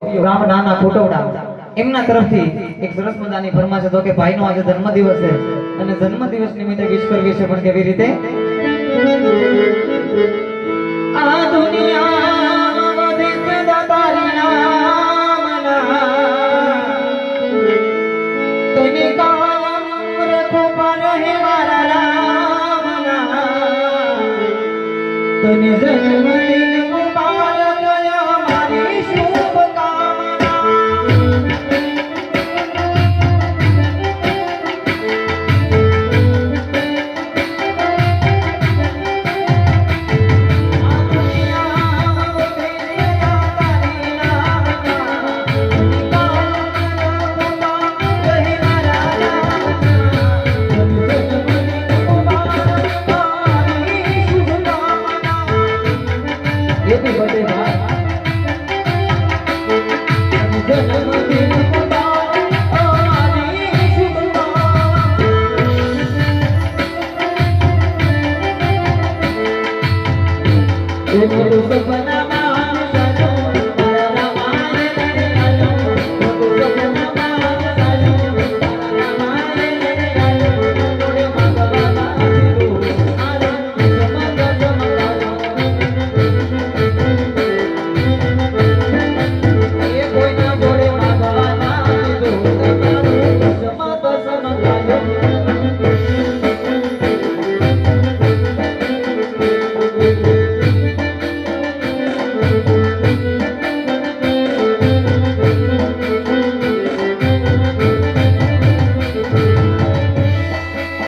ગામ નાના કોટવડા એમના તરફથી એક સરસ મજાની ફરમાશ હતો કે ભાઈનો આજે જન્મદિવસ છે અને જન્મદિવસ નિમિત્તે વિશ કરવી છે, પણ કેવી રીતે? આ દુનિયા વધે તારી નામના તને કાયમ રખો પર હે મારા રામના તને જન્મદિન મુબારક મારી શુભકામના एक तो सपना